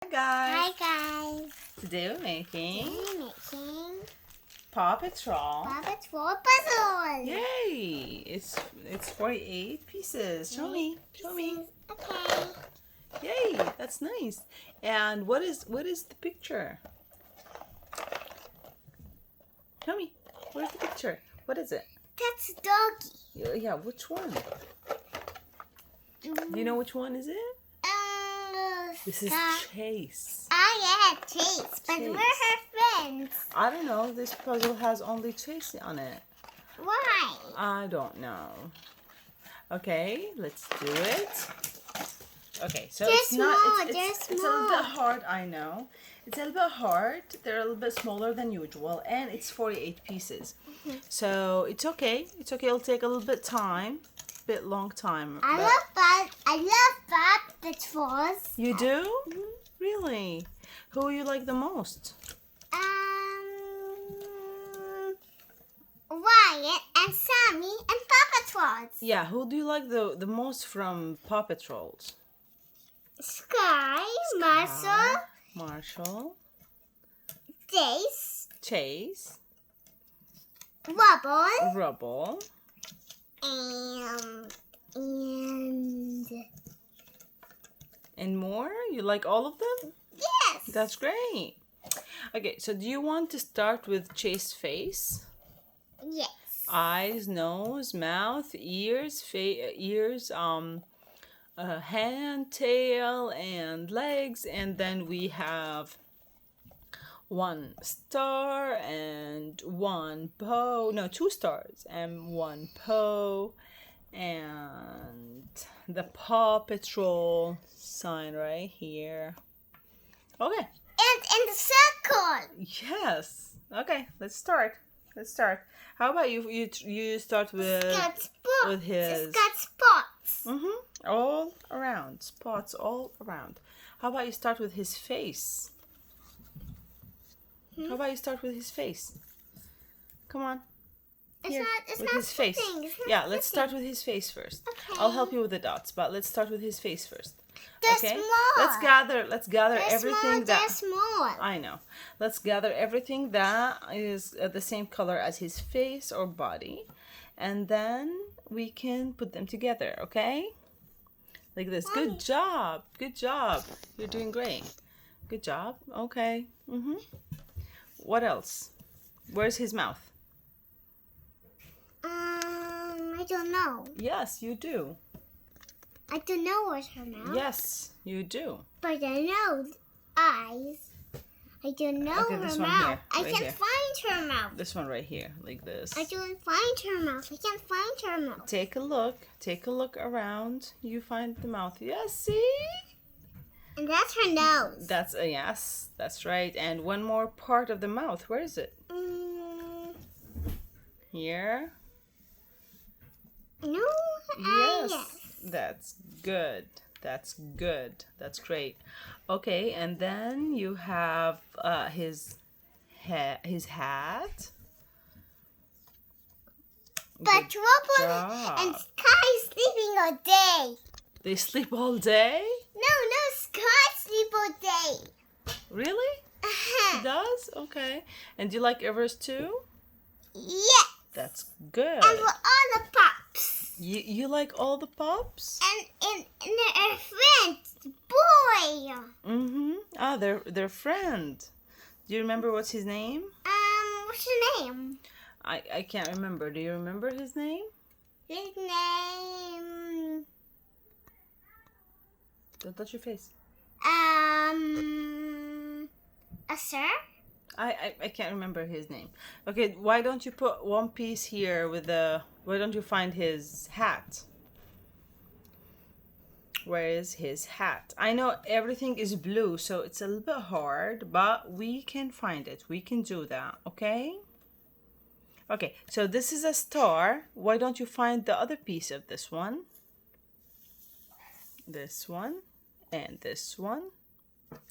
Hi Hi guys. guys. Today we're making We're making Paw Patrol. Paw Patrol puzzles. Yay! It's 48 pieces. Show me. Show me. Okay. Yay! That's nice. And what is the picture? Show me. Where's the picture? What is it? That's doggy. Yeah, which one? Do you know which one is it? This is Chase. Oh yeah, Chase. But Chase. we're her friends. I don't know. This puzzle has only Chase on it. Why? I don't know. Okay, let's do it. Okay, so They're it's not. small, It's they're a little small. bit hard. I know. It's a little bit hard. They're a little bit smaller than usual, and it's 48 pieces. So it's okay. It's okay. It'll take a little bit time, long time. I but- love Paw Patrols. You do? Really? Who you like the most? Wyatt and Sammy and Paw Patrols. Yeah. Who do you like the most from Paw Patrols? Sky, Marshall, Marshall, Dace, Chase, Rubble, Rubble. And more? You like all of them? Yes. That's great. Okay, so do you want to start with Chase face? Yes. Eyes, nose, mouth, ears, hand, tail, and legs. And then we have one star and one paw. No, two stars and one paw. And the Paw Patrol sign right here. Okay. And in the circle. Yes. Okay. Let's start. How about you start with It's got spots. with his- It's got spots. all around, spots all around. How about you start with his face? How about you start with his face? Come on. Here, It's with not his face. splitting. It's not Yeah, let's splitting. start with his face first. Okay. I'll help you with the dots, but let's start with his face first. They're Okay? small. Let's gather They're everything small. that They're small. I know. Let's gather everything that is the same color as his face or body, and then we can put them together, okay? Like this. Mommy. Good job. Good job. You're doing great. Good job. Okay. What else? Where's his mouth? I don't know. Yes, you do. I don't know where's her mouth. Yes, you do. But I know eyes. I don't know Okay, her this one mouth. here, I right can't here. find her mouth. This one right here, like this. I don't find her mouth. I can't find her mouth. Take a look. Take a look around. You find the mouth. Yes, see? And that's her nose. That's a yes. That's right. And one more part of the mouth. Where is it? Here. No. Yes. That's good. That's good. That's great. Okay, and then you have his hat. But Good Rubble job. and Sky sleeping all day. They sleep all day? No, Sky sleep all day. Really? He does? Okay. And do you like Everest too? Yes. That's good. And we're all the pups. You like all the pups? And their friend, boy. Ah, their friend. Do you remember what's his name? What's your name? I can't remember. Do you remember his name? His name. Don't touch your face. A sir? I can't remember his name. Okay, why don't you put one piece here with the... Why don't you find his hat? Where is his hat? I know everything is blue, so it's a little bit hard, but we can find it. We can do that, okay? Okay, so this is a star. Why don't you find the other piece of this one? This one and this one.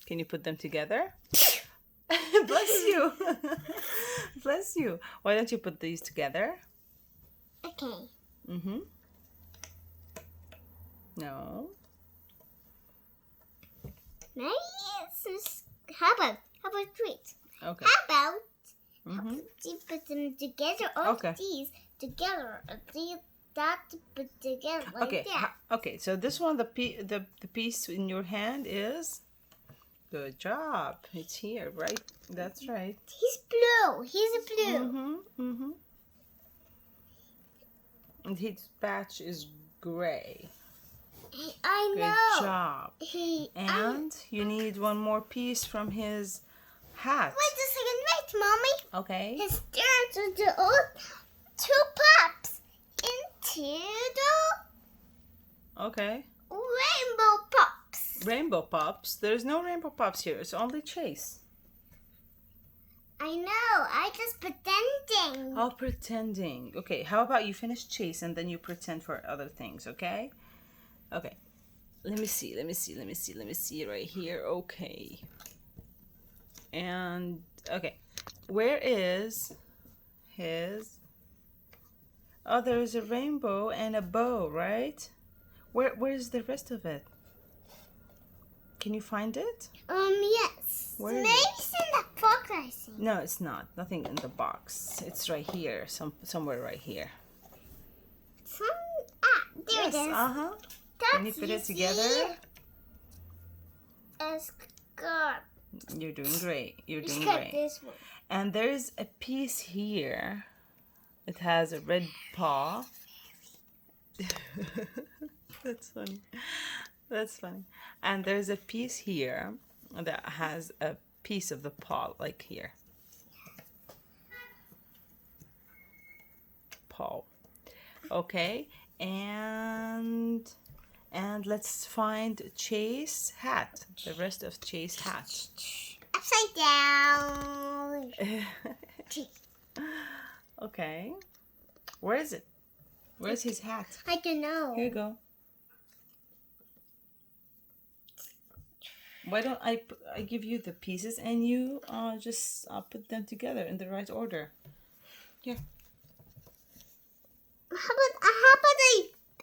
Can you put them together? Bless you. Bless you. Why don't you put these together? Okay. No. Maybe it's How about wait? Okay. How about Mm-hmm. you put them together? All Okay. these together. These that put together like Okay. that. Okay. So this one, the piece in your hand is. Good job. It's here, right? That's right. He's blue. He's a blue. Mm-hmm. Mm-hmm. And his patch is gray. I Good know. job. And you need one more piece from his hat. Wait a second, wait, Mommy. Okay. His turn to do all two pops into the Okay. rainbow pops. Rainbow pops. There's no rainbow pops here. It's only Chase. I know. I just pretending. Oh, pretending. Okay. How about you finish Chase and then you pretend for other things, okay? Okay. Let me see right here. Okay. And okay. Where is his? Oh, there's a rainbow and a bow, right? Where's the rest of it? Can you find it? Yes. Where is Maybe it's in the box, I think. No, it's not. Nothing in the box. It's right here. Somewhere right here. There it is. Uh-huh. Can you put it together? A scarf. You're doing great. You're doing Except great. this one. And there's a piece here. It has a red paw. That's funny. That's funny. And there's a piece here that has a piece of the paw, like here. Paw. Okay. And let's find Chase hat. The rest of Chase hat. Upside down. Okay. Where is it? Where's his hat? I don't know. Here you go. Why don't I give you the pieces and you just put them together in the right order. Here. How about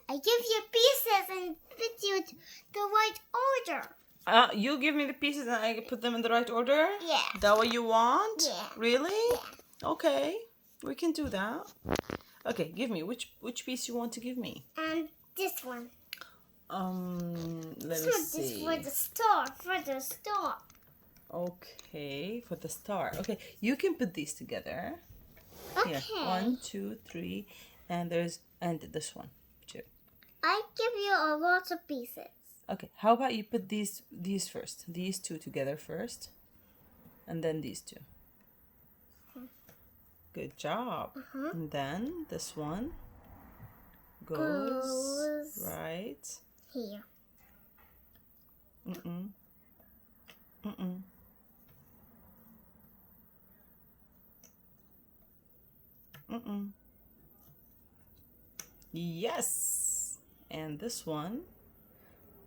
I give you pieces and put you the right order? You give me the pieces and I put them in the right order? Yeah. That what you want? Yeah. Really? Yeah. Okay. We can do that. Okay, give me which piece you want to give me. And this one. Let me This see. for the star. For the star. Okay, for the star. Okay, you can put these together. Okay. Here, 1, 2, 3, and this one too. I give you a lot of pieces. Okay, how about you put these first? These two together first, and then these two. Good job. And then this one goes right here. Mm-mm. Yes. And this one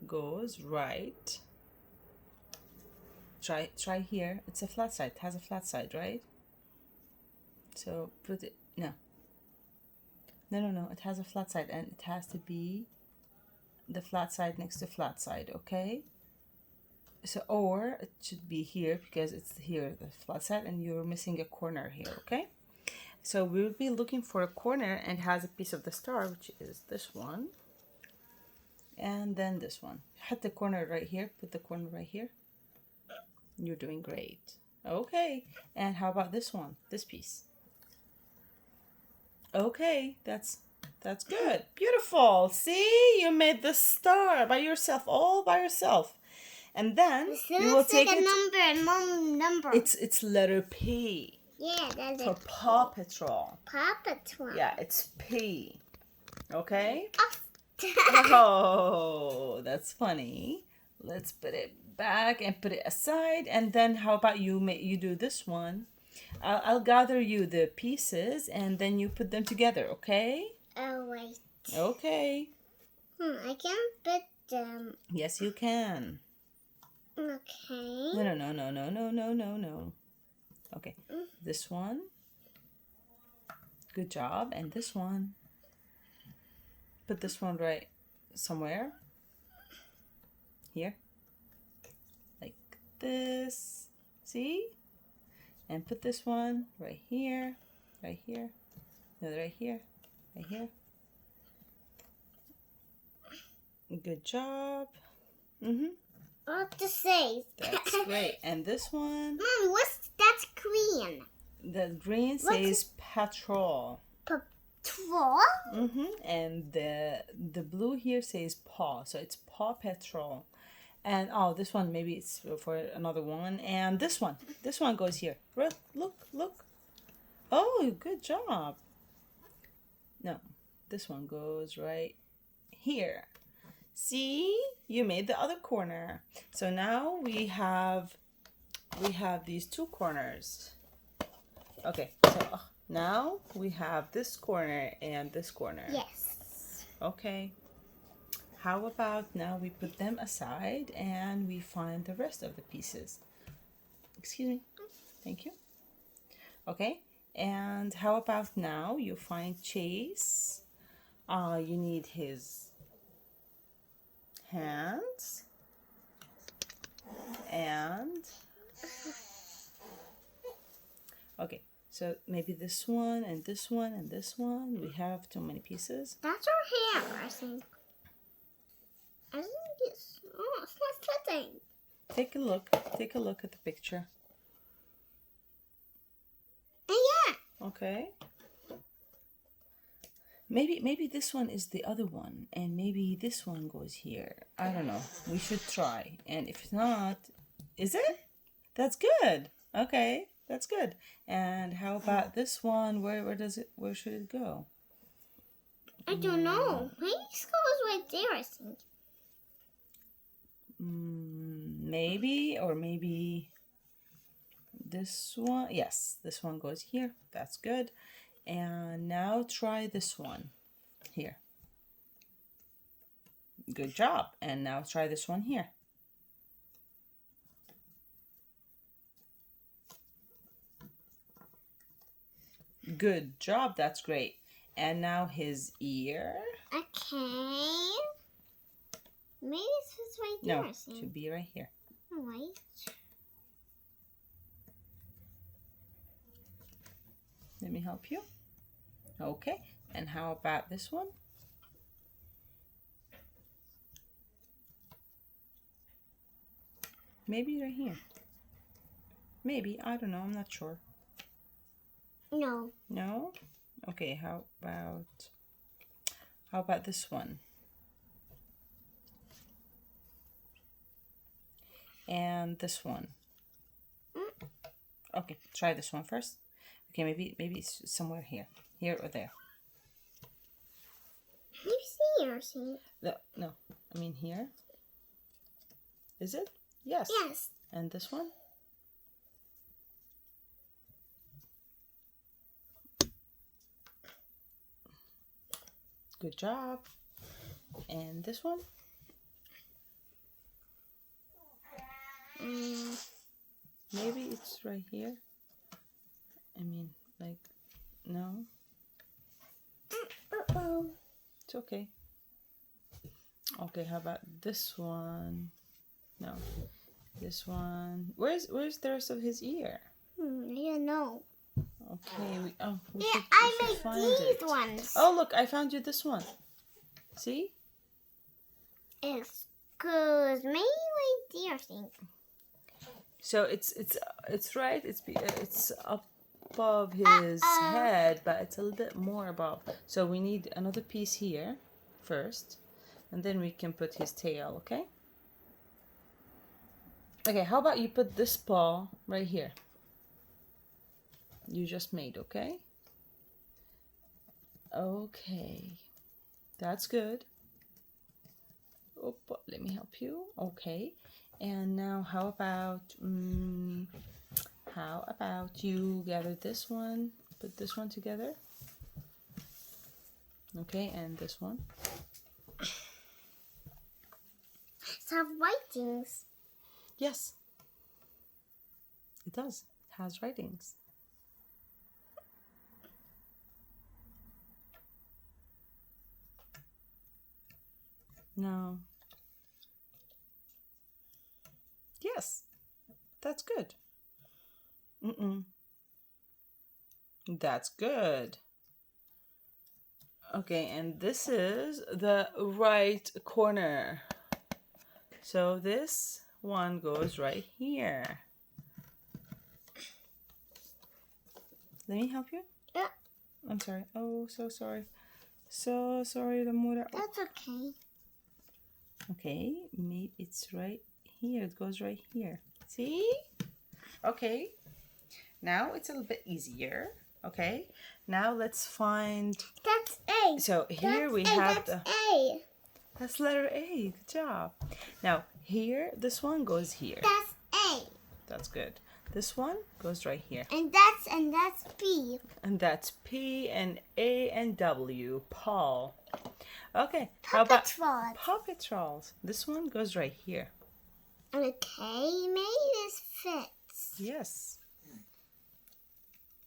goes right. Try here. It's a flat side. It has a flat side, right? So put it no. It has a flat side and it has to be the flat side next to flat side, okay? So or it should be here because it's here, the flat side, and you're missing a corner here, okay? So we'll be looking for a corner and it has a piece of the star, which is this one. And then this one. Hit the corner right here. Put the corner right here. You're doing great. Okay. And how about this one? This piece. Okay. That's good. Beautiful. See? You made the star by yourself. All by yourself. And then we will take it. Number. It's letter P. Yeah, that's For it. Paw Patrol. Paw Patrol. Yeah, it's P. Okay? Oh. Oh, that's funny. Let's put it back and put it aside. And then how about you do this one? I'll gather you the pieces and then you put them together, okay? Oh, wait. Okay. I can put them. Yes, you can. Okay. No. Okay. This one. Good job. And this one. Put this one right somewhere. Here. Like this. See? And put this one right here, right here, another right here, right here. Good job. What to say? That's great. And this one, Mommy, that's green? the green says petrol. Petrol? And the blue here says paw, so it's paw petrol. And oh, this one maybe it's for another one. And this one goes here. Look. Oh, good job. No, this one goes right here. See, you made the other corner. So now we have these two corners. Okay, so now we have this corner and this corner. Yes. Okay. How about now we put them aside and we find the rest of the pieces. Excuse me. Thank you. Okay. And how about now you find Chase? You need his hands and okay. So maybe this one and this one and this one. We have too many pieces. That's our hair, I think. I think it's not fitting. Take a look. Take a look at the picture. Yeah. Okay. Maybe this one is the other one, and maybe this one goes here. I don't know. We should try. And if not, is it? That's good. Okay, that's good. And how about this one? Where should it go? I don't know. Maybe it goes right there, I think. Maybe, or maybe this one. Yes, this one goes here. That's good. And now try this one here. Good job. And now try this one here. Good job. That's great. And now his ear. Okay. Maybe it's right there. No, I it think. should be right here. Right. Let me help you. Okay. And how about this one? Maybe right here. Maybe. I don't know. I'm not sure. No. No? Okay, how about this one? And this one. Okay, try this one first. Okay, maybe it's somewhere here. Here or there. Maybe here, I think. No, I mean here. Is it? Yes. Yes. And this one? Good job. And this one? Maybe it's right here. I mean, like, no. It's okay. Okay, how about this one? No. This one. Where's the rest of his ear? I don't know. Okay, we Yeah, should I made find these it. ones. Oh, look, I found you this one. See? Excuse me, right there, I think. So it's right. It's above his head, but it's a little bit more above. So we need another piece here first, and then we can put his tail. Okay. Okay. How about you put this paw right here? You just made. Okay. Okay. That's good. Oh, let me help you. Okay. And now how about you gather this one, put this one together. Okay, and this one. It's have writings. Yes. It does. It has writings. No. Yes. That's good. Mm-mm. That's good. Okay, and this is the right corner. So this one goes right here. Let me help you. Yeah, I'm sorry. Oh, so sorry. So sorry, Lamura. that's okay. Okay, maybe it's right here. It goes right here. See? Okay. Now it's a little bit easier. Okay. Now let's find. That's A. So here That's we A. have That's the. A. That's letter A. Good job. Now here, this one goes here. That's A. That's good. This one goes right here. And that's B. And that's P and A and W. Paul. Okay. Paw How about Patrol. Paw Patrols? This one goes right here. Okay, maybe this fits. Yes.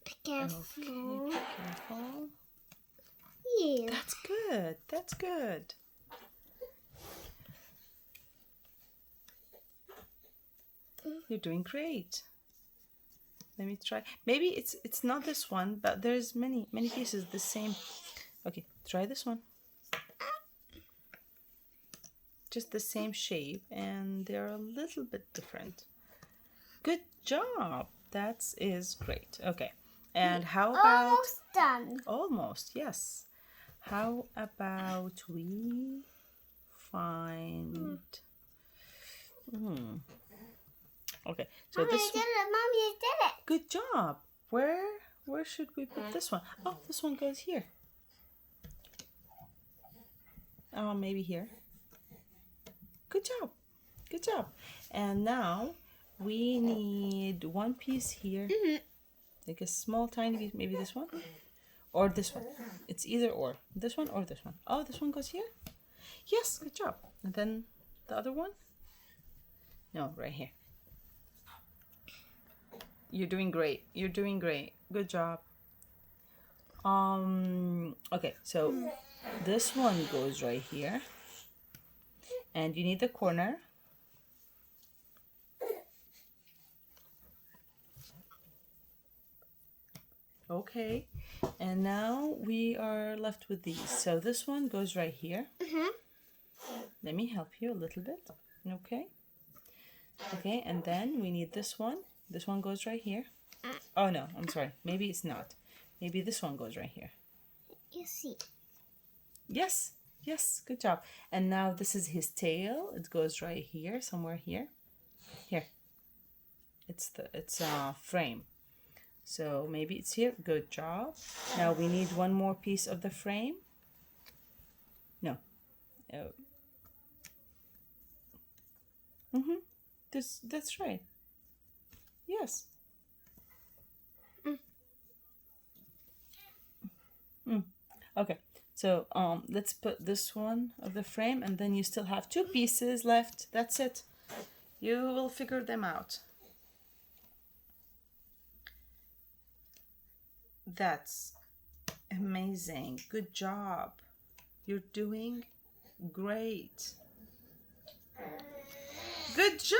Be careful. Okay. Careful. Yeah. That's good. That's good. You're doing great. Let me try. Maybe it's not this one, but there's many pieces the same. Okay, try this one. Just the same shape, and they're a little bit different. Good job. That is great. Okay. And how about Almost done. almost, yes. How about we find Okay, so Mommy, this you did it. Mommy, you did it. good job. Where should we put this one? Oh, this one goes here. Oh, maybe here. Good job. Good job. And now we need one piece here. Like a small tiny piece, maybe this one or this one. It's either or. This one or this one. Oh, this one goes here? Yes, good job. And then the other one? No, right here. You're doing great. You're doing great. Good job. Okay, so this one goes right here. And you need the corner. Okay. And now we are left with these. So this one goes right here. Let me help you a little bit. Okay. Okay, and then we need this one. This one goes right here. Oh no, I'm sorry. Maybe it's not. Maybe this one goes right here. You see. Yes, yes, good job. And now this is his tail. It goes right here, somewhere here. Here. It's frame. So maybe it's here. Good job. Now we need one more piece of the frame. No. Oh. That's right. Yes. Okay. So let's put this one of the frame, and then you still have two pieces left. That's it. You will figure them out. That's amazing. Good job. You're doing great. Good job!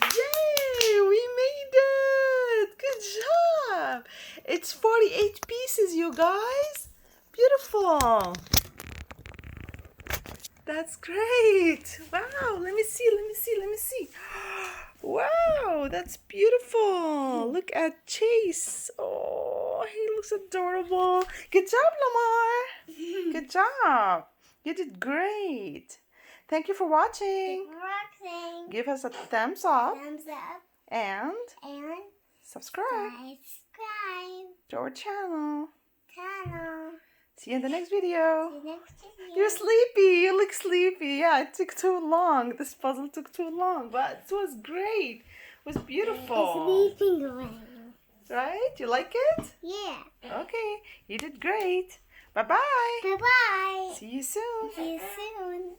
Yay! We made it! Good job! It's 48 pieces, you guys. Beautiful. That's great. Wow, let me see. Wow, that's beautiful. Look at Chase. Oh, he looks adorable. Good job, Lamar. Good job. You did great. Thank you for watching. Watching. Give us a thumbs up Thumbs up and and subscribe subscribe to our channel. channel. See you in the next video. See you next video. You're sleepy. You look sleepy. Yeah, it took too long. This puzzle took too long, but it was great. It was beautiful. Sleeping away. Right? You like it? Yeah. Okay. You did great. Bye-bye. Bye-bye. See you soon. See you soon.